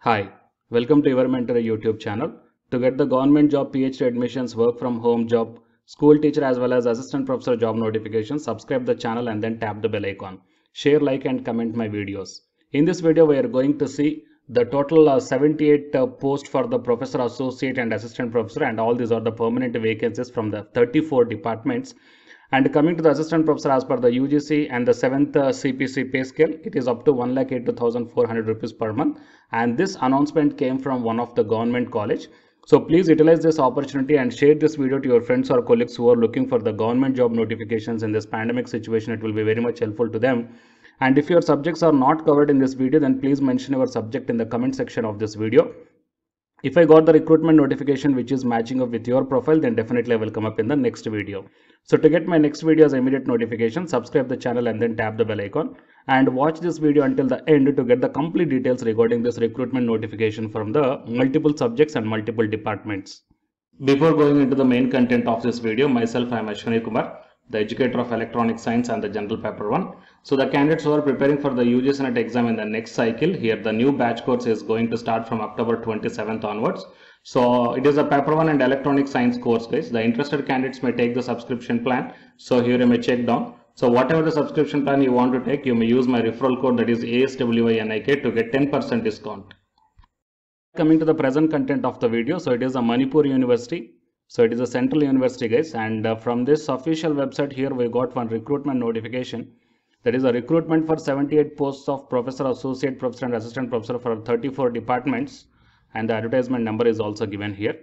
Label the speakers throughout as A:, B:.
A: Hi, welcome to Your Mentor YouTube channel. To get the government job, PhD admissions, work from home job, school teacher as well as assistant professor job notifications, subscribe the channel and then tap the bell icon. Share, like and comment my videos. In this video, we are going to see the total 78 posts for the professor, associate and assistant professor, and all these are the permanent vacancies from the 34 departments. And coming to the assistant professor, as per the UGC and the 7th CPC pay scale, it is up to 1,82,400 rupees per month. And this announcement came from one of the government college. So please utilize this opportunity and share this video to your friends or colleagues who are looking for the government job notifications in this pandemic situation. It will be very much helpful to them. And if your subjects are not covered in this video, then please mention your subject in the comment section of this video. If I got the recruitment notification which is matching up with your profile, then definitely I will come up in the next video. So to get my next video as immediate notification, subscribe the channel and then tap the bell icon and watch this video until the end to get the complete details regarding this recruitment notification from the multiple subjects and multiple departments. Before going into the main content of this video, myself I am Ashwani Kumar, the educator of electronic science and the general paper 1. So the candidates who are preparing for the UGC NET exam in the next cycle, here the new batch course is going to start from October 27th onwards. So it is a paper 1 and electronic science course, guys. The interested candidates may take the subscription plan. So here you may check down. So whatever the subscription plan you want to take, you may use my referral code, that is ASWINIK, to get 10% discount. Coming to the present content of the video, so it is a Manipur University. So it is a central university, guys, and from this official website here we got one recruitment notification. That is a recruitment for 78 posts of professor, associate professor and assistant professor for 34 departments, and the advertisement number is also given here.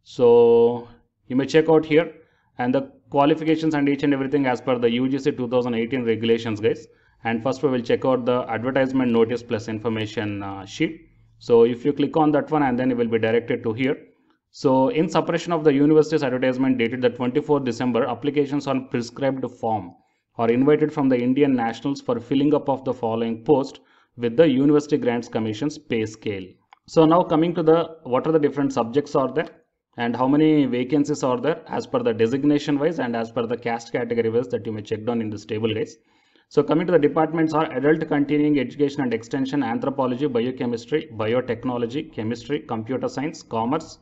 A: So you may check out here, and the qualifications and each and everything as per the UGC 2018 regulations, guys. And first we will check out the advertisement notice plus information sheet. So if you click on that one, and then you will be directed to here. So in suppression of the university's advertisement dated the 24th December, applications on prescribed form are invited from the Indian nationals for filling up of the following post with the University Grants Commission's pay scale. So now coming to the what are the different subjects are there and how many vacancies are there as per the designation wise and as per the caste category wise, that you may check down in this table, guys. So coming to the departments are adult continuing education and extension, anthropology, biochemistry, biotechnology, chemistry, computer science, commerce,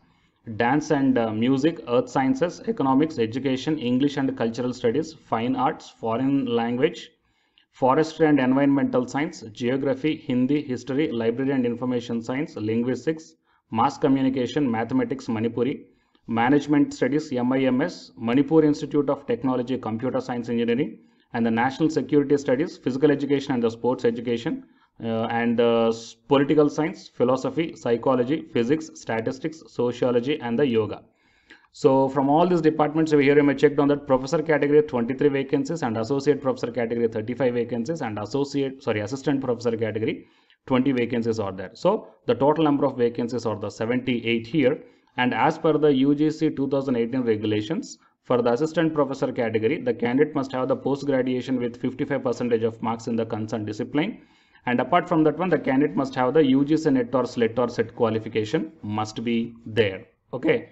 A: dance and music, earth sciences, economics, education, English and cultural studies, fine arts, foreign language, forestry and environmental science, geography, Hindi, history, library and information science, linguistics, mass communication, mathematics, Manipuri, management studies, MIMS, Manipur Institute of Technology, computer science engineering, and the national security studies, physical education and the sports education, and political science, philosophy, psychology, physics, statistics, sociology, and the yoga. So from all these departments over here, you may check down that professor category 23 vacancies and associate professor category 35 vacancies and assistant professor category 20 vacancies are there. So the total number of vacancies are the 78 here. And as per the UGC 2018 regulations, for the assistant professor category, the candidate must have the post graduation with 55% of marks in the concerned discipline. And apart from that one, the candidate must have the UGC NET or SLET or SET qualification must be there. Okay.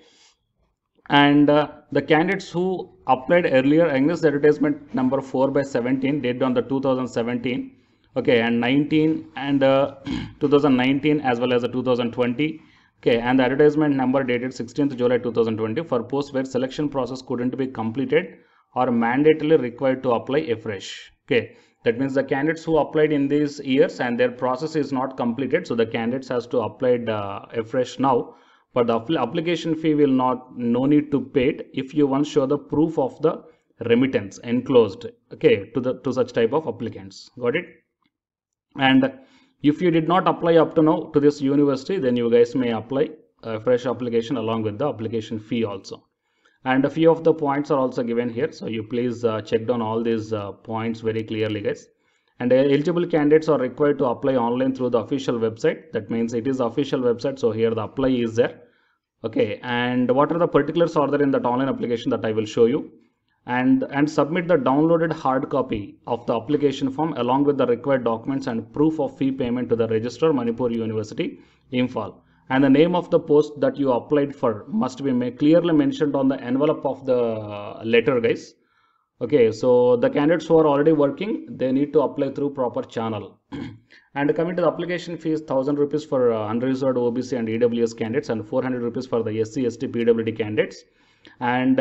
A: And the candidates who applied earlier, against the advertisement number 4/17 dated on the 2017, okay, and 19 and 2019 as well as the 2020. Okay, and the advertisement number dated 16th July 2020 for posts where selection process couldn't be completed or mandatorily required to apply afresh. Okay, that means the candidates who applied in these years and their process is not completed, so the candidates has to apply afresh now. But the application fee will no need to pay it if you once show the proof of the remittance enclosed, okay, to such type of applicants. Got it? And if you did not apply up to now to this university, then you guys may apply a fresh application along with the application fee also. And a few of the points are also given here, so you please check down all these points very clearly, guys. And eligible candidates are required to apply online through the official website. That means it is the official website, so here the apply is there. Okay, and what are the particulars are there in that online application that I will show you. And submit the downloaded hard copy of the application form along with the required documents and proof of fee payment to the registrar, Manipur University, Imphal. And the name of the post that you applied for must be clearly mentioned on the envelope of the letter, guys. Okay, so the candidates who are already working, they need to apply through proper channel. And coming to the application fees, 1000 rupees for unreserved OBC and EWS candidates and 400 rupees for the SC, ST, PWD candidates. And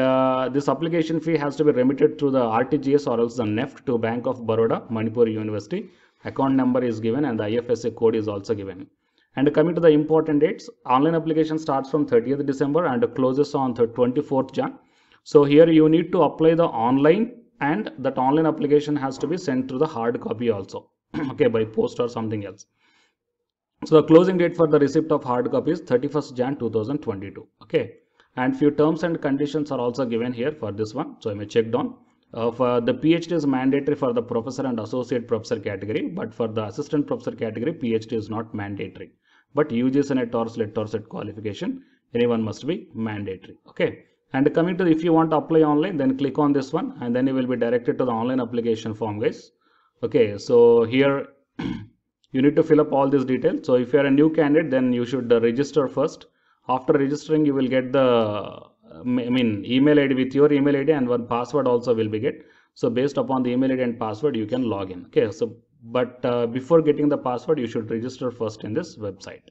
A: this application fee has to be remitted through the RTGS or else the NEFT to Bank of Baroda, Manipur University. Account number is given and the IFSC code is also given. And coming to the important dates, online application starts from 30th December and closes on 24th Jan. So here you need to apply the online, and that online application has to be sent through the hard copy also. Okay, by post or something else. So the closing date for the receipt of hard copy is 31st Jan 2022. Okay, and few terms and conditions are also given here for this one. So I may check down. For the PhD is mandatory for the professor and associate professor category, but for the assistant professor category, PhD is not mandatory. But UGC NET or SLET or SET qualification, anyone must be mandatory. Okay. And coming to if you want to apply online, then click on this one and then you will be directed to the online application form, guys. Okay, so here you need to fill up all these details. So if you are a new candidate, then you should register first. After registering, you will get the email ID with your email ID, and one password also will be get. So based upon the email ID and password, you can log in. Okay, so but before getting the password, you should register first in this website.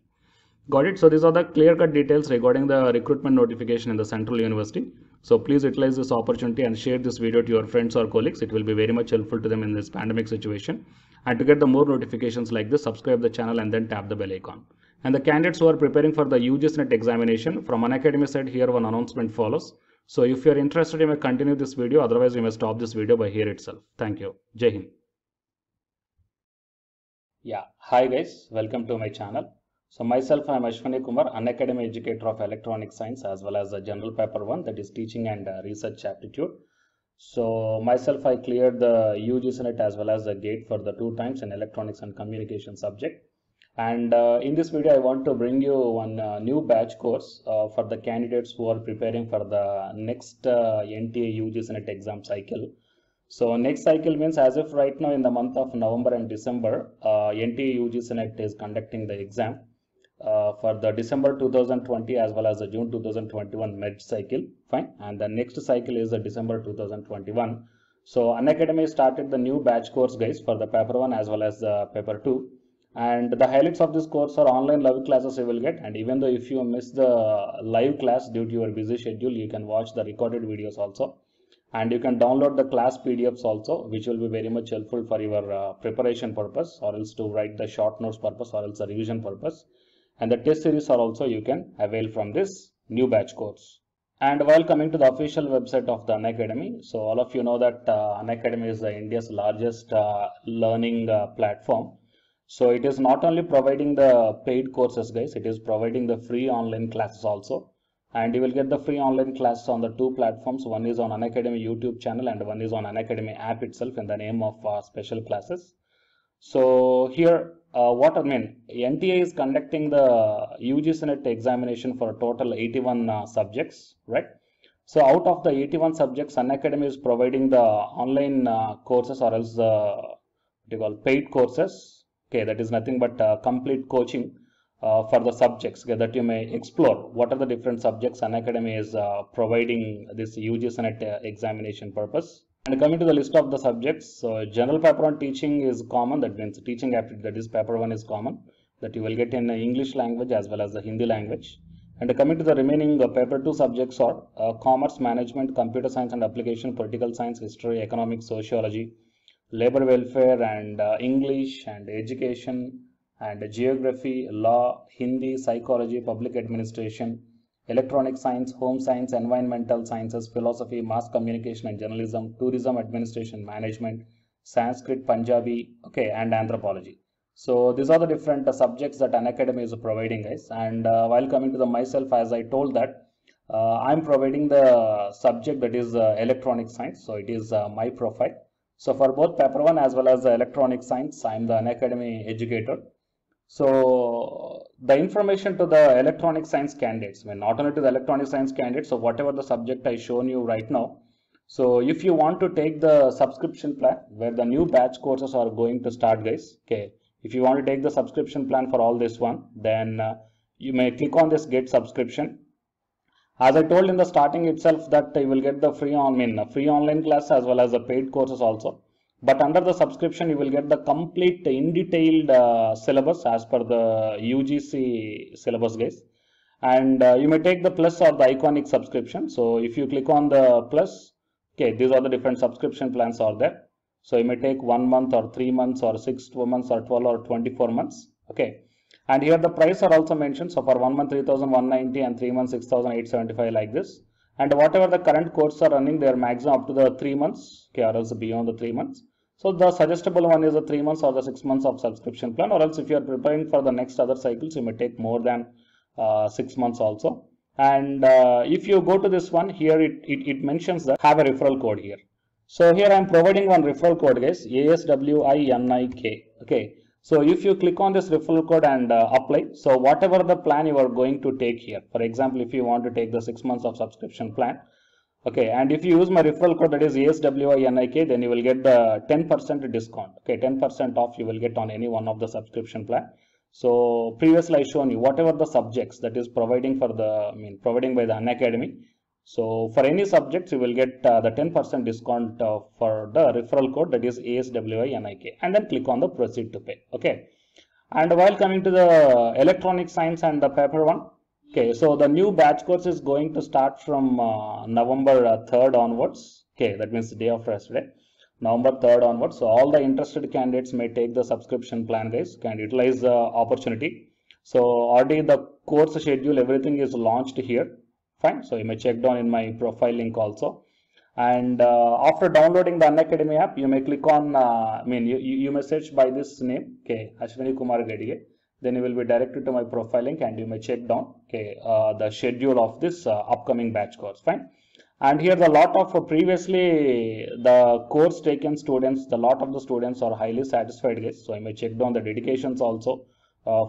A: Got it? So these are the clear-cut details regarding the recruitment notification in the Central University. So please utilize this opportunity and share this video to your friends or colleagues. It will be very much helpful to them in this pandemic situation. And to get the more notifications like this, subscribe the channel and then tap the bell icon. And the candidates who are preparing for the UGC NET examination, from Unacademy side, here one announcement follows. So if you are interested, you may continue this video. Otherwise, you may stop this video by here itself. Thank you. Jai Hind. Yeah. Hi guys. Welcome to my channel. So myself, I am Ashwani Kumar, Unacademy educator of Electronic Science as well as the General Paper 1, that is Teaching and Research Aptitude. So myself, I cleared the UGC NET as well as the GATE for the 2 times in Electronics and Communication subject. And in this video, I want to bring you one new batch course for the candidates who are preparing for the next NTA UGC NET exam cycle. So next cycle means as if right now in the month of November and December, NTA UGC NET is conducting the exam. For the December 2020 as well as the June 2021 med cycle, fine, and the next cycle is the December 2021. So Unacademy started the new batch course, guys, for the paper 1 as well as the paper 2, and the highlights of this course are online live classes you will get, and even though if you miss the live class due to your busy schedule, you can watch the recorded videos also, and you can download the class PDFs also, which will be very much helpful for your preparation purpose, or else to write the short notes purpose, or else the revision purpose. And the test series are also you can avail from this new batch course. And while coming to the official website of the Unacademy, so all of you know that Unacademy is India's largest learning platform. So it is not only providing the paid courses, guys, it is providing the free online classes also. And you will get the free online classes on the 2 platforms. One is on Unacademy YouTube channel and one is on Unacademy app itself in the name of special classes. So here, what I mean, NTA is conducting the UGC NET examination for a total 81 subjects, right? So out of the 81 subjects, Unacademy is providing the online courses, or else what you call paid courses. Okay, that is nothing but complete coaching for the subjects, okay, that you may explore what are the different subjects Unacademy is providing this UGC NET examination purpose. And coming to the list of the subjects, so general paper 1 teaching is common, that means teaching aptitude, that is paper 1 is common, that you will get in English language as well as the Hindi language. And coming to the remaining paper 2 subjects are commerce, management, computer science and application, political science, history, economics, sociology, labor welfare, and English and education, and geography, law, Hindi, psychology, public administration, electronic science, home science, environmental sciences, philosophy, mass communication and journalism, tourism, administration, management, Sanskrit, Punjabi, okay, and anthropology. So these are the different subjects that Unacademy is providing, guys. And while coming to the myself, as I told that I'm providing the subject that is electronic science. So it is my profile. So for both paper 1 as well as the electronic science, I'm the Unacademy educator. So the information to the electronic science candidates, not only to the electronic science candidates, so whatever the subject I shown you right now. So if you want to take the subscription plan where the new batch courses are going to start, guys, okay, if you want to take the subscription plan for all this one, then you may click on this get subscription. As I told in the starting itself that you will get the free online class as well as the paid courses also. but under the subscription you will get the complete in detailed syllabus as per the UGC syllabus, guys. And you may take the plus or the iconic subscription. So if you click on the plus, okay, these are the different subscription plans are there. So you may take 1 month or 3 months or 6 months or 12 or 24 months. Okay. And here the price are also mentioned. So for 1 month 3,190 and 3 months 6,875 like this. And whatever the current courses are running, they are maximum up to the 3 months, okay, or else beyond the 3 months. So the suggestible one is the 3 months or the 6 months of subscription plan, or else if you are preparing for the next other cycles, you may take more than 6 months also. And if you go to this one here, it mentions that have a referral code here. So here I am providing one referral code, guys, ASWINIK. Okay. So if you click on this referral code and apply, so whatever the plan you are going to take here, for example, if you want to take the 6 months of subscription plan, okay, and if you use my referral code, that is ASWINIK, then you will get the 10% discount. Okay, 10% off you will get on any one of the subscription plan. So previously I shown you whatever the subjects that is providing for the, providing by the Unacademy. So for any subjects you will get the 10% discount for the referral code, that is ASWINIK, and then click on the proceed to pay. Okay. And while coming to the electronic science and the paper one, okay, so the new batch course is going to start from November 3rd onwards. Okay, that means the day after yesterday, November 3rd onwards. So all the interested candidates may take the subscription plan, guys, can utilize the opportunity. So already the course schedule, everything is launched here. Fine. So you may check down in my profile link also. And after downloading the Unacademy app, you may click on, you may search by this name, okay, Ashwini Kumar Gadige. Then you will be directed to my profile link and you may check down, okay, the schedule of this upcoming batch course. Fine. And here the lot of previously the course taken students, the lot of the students are highly satisfied, guys. So you may check down the dedications also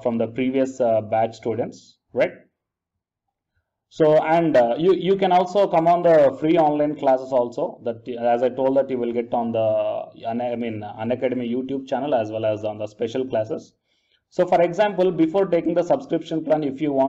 A: from the previous batch students, right? So, and you can also come on the free online classes also, that as I told that you will get on the Unacademy YouTube channel as well as on the special classes. So for example, before taking the subscription plan, if you want